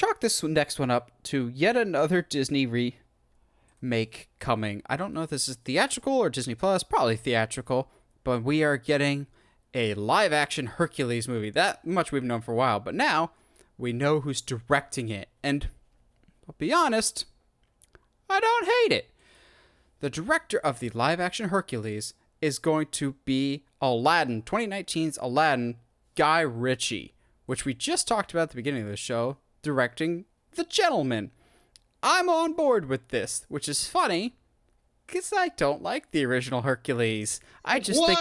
chalk this next one up to yet another Disney remake coming. I don't know if this is theatrical or Disney Plus, probably theatrical, but we are getting a live-action Hercules movie. That much we've known for a while, but now we know who's directing it. And I'll be honest, I don't hate it. The director of the live-action Hercules is going to be Aladdin, 2019's Aladdin, Guy Ritchie, which we just talked about at the beginning of the show, directing The Gentleman. I'm on board with this, which is funny, because I don't like the original Hercules. I just think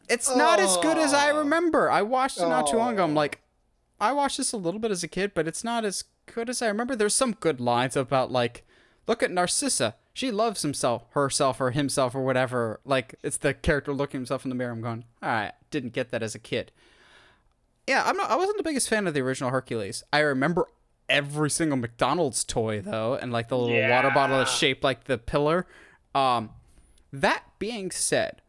it's not as good as I remember. I watched it not too long ago. I'm like, I watched this a little bit as a kid, but it's not as good as I remember. There's some good lines about, like, look at Narcissa. She loves herself or himself or whatever. Like, it's the character looking himself in the mirror. I'm going, all right, didn't get that as a kid. Yeah, I wasn't the biggest fan of the original Hercules. I remember every single McDonald's toy, though, and, like, the little water bottle that's shaped like the pillar. That being said,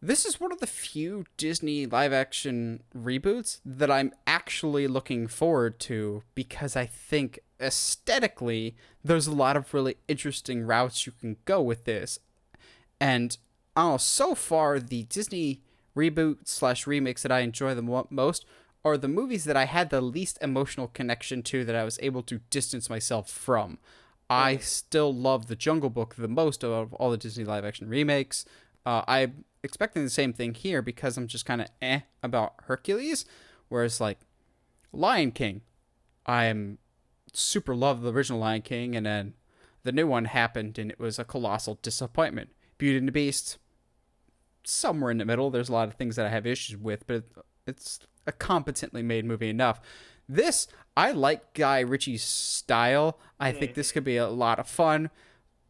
this is one of the few Disney live-action reboots that I'm actually looking forward to, because I think aesthetically there's a lot of really interesting routes you can go with this. And I don't know, so far the Disney reboot / remakes that I enjoy the most are the movies that I had the least emotional connection to, that I was able to distance myself from. I still love The Jungle Book the most of all the Disney live-action remakes. I'm expecting the same thing here, because I'm just kind of about Hercules, whereas, like, Lion King, I'm super love the original Lion King, and then the new one happened, and it was a colossal disappointment. Beauty and the Beast, somewhere in the middle. There's a lot of things that I have issues with, but it's a competently made movie enough. This, I like Guy Ritchie's style. I think this could be a lot of fun.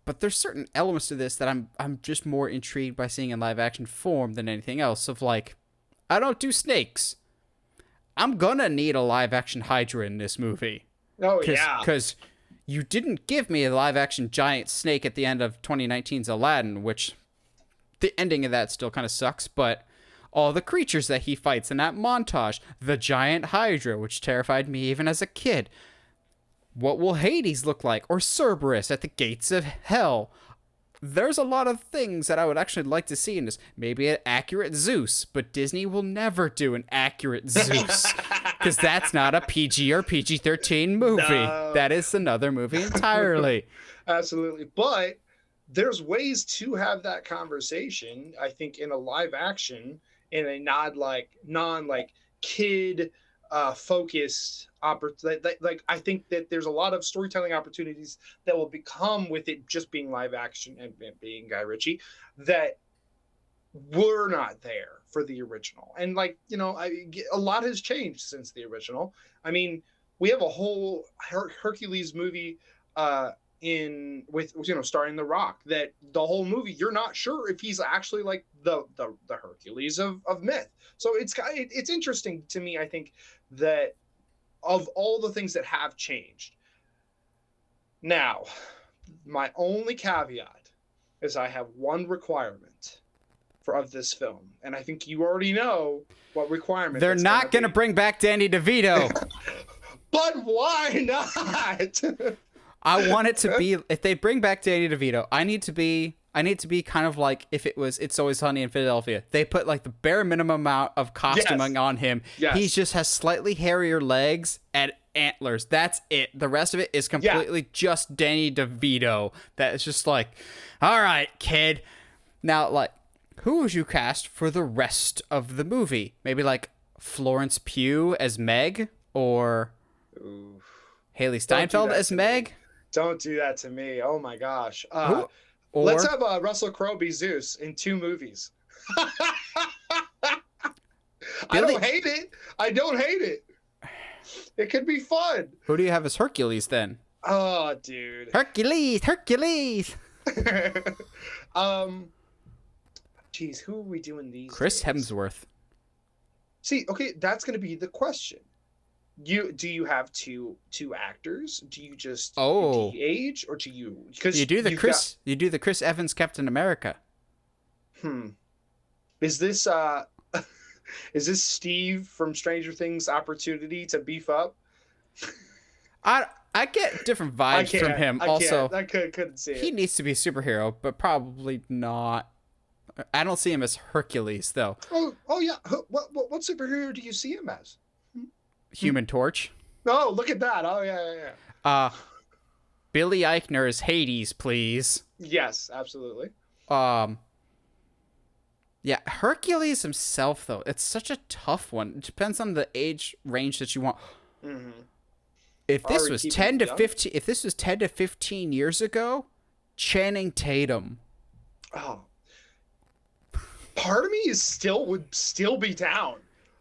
But there's certain elements to this that I'm just more intrigued by seeing in live action form than anything else. Of, like, I don't do snakes. I'm gonna need a live action Hydra in this movie. Oh, yeah. Because you didn't give me a live action giant snake at the end of 2019's Aladdin, which the ending of that still kind of sucks, but all the creatures that he fights in that montage, the giant Hydra, which terrified me even as a kid. What will Hades look like? Or Cerberus at the gates of hell? There's a lot of things that I would actually like to see in this. Maybe an accurate Zeus, but Disney will never do an accurate Zeus, because that's not a PG or PG-13 movie. No. That is another movie entirely. Absolutely. But there's ways to have that conversation, I think, in a live action, in a non kid focused opportunity. Like, I think that there's a lot of storytelling opportunities that will become with it just being live action and being Guy Ritchie that were not there for the original. And, like, you know, a lot has changed since the original. I mean, we have a whole Hercules movie starring The Rock, that the whole movie you're not sure if he's actually like the Hercules of myth. So it's interesting to me, I think, that of all the things that have changed. Now, my only caveat is I have one requirement of this film, and I think you already know what requirement. They're not going to bring back Danny DeVito. But why not? I want it to be, if they bring back Danny DeVito, I need to be kind of like if it was It's Always Sunny in Philadelphia. They put, like, the bare minimum amount of costuming on him. Yes. He just has slightly hairier legs and antlers. That's it. The rest of it is completely just Danny DeVito. That is just like, all right, kid. Now, like, who would you cast for the rest of the movie? Maybe, like, Florence Pugh as Meg, or Haley Steinfeld as Meg? Don't do that to me. Oh my gosh. Let's have Russell Crowe be Zeus in 2 movies. I don't hate it. It could be fun. Who do you have as Hercules then? Oh, dude. Hercules. Geez, who are we doing these Chris days? Hemsworth. See, okay, that's going to be the question. Do you have two actors? Do you just de-age, or do you? Because you do the Chris Evans Captain America. Is this is this Steve from Stranger Things opportunity to beef up? I get different I vibes from can't. him. I Also, can't. I couldn't see he it. needs to be a superhero, but probably not. I don't see him as Hercules though. Oh yeah. What superhero do you see him as? Human Torch. Oh, look at that. Oh yeah. Uh, Billy Eichner is Hades, please. Yes, absolutely. Um, yeah, Hercules himself though, it's such a tough one. It depends on the age range that you want. Mm-hmm. If this Are we was keeping 10 it to young? 15, if this was 10 to 15 years ago, Channing Tatum. Oh, part of me would still be down.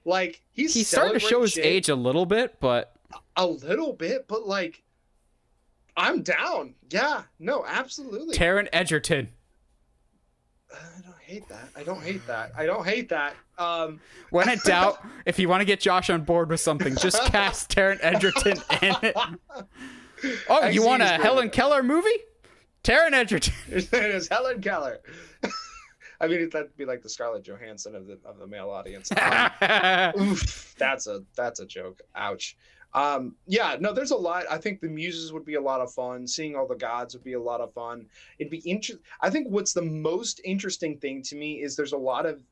Like He's starting to show his age a little bit, but a little bit, but like I'm down. Yeah, no, absolutely. Taron Egerton. I don't hate that. I don't hate that. I don't hate that. When in doubt, if you want to get Josh on board with something, just cast Taron Egerton in it. Oh, you want a Helen Keller movie? Taron Egerton. It is Helen Keller. I mean, that'd be like the Scarlett Johansson of the male audience. Oof, that's a joke. Ouch. Yeah, no, there's a lot. I think the muses would be a lot of fun. Seeing all the gods would be a lot of fun. It'd be interesting. I think what's the most interesting thing to me is there's a lot of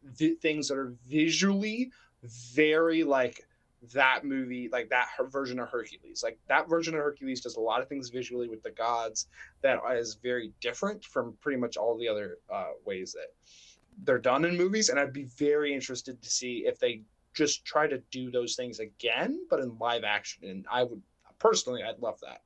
things that are visually very like that movie, like that version of Hercules. Like that version of Hercules does a lot of things visually with the gods that is very different from pretty much all the other ways that they're done in movies. And I'd be very interested to see if they just try to do those things again, but in live action. And I would personally, I'd love that.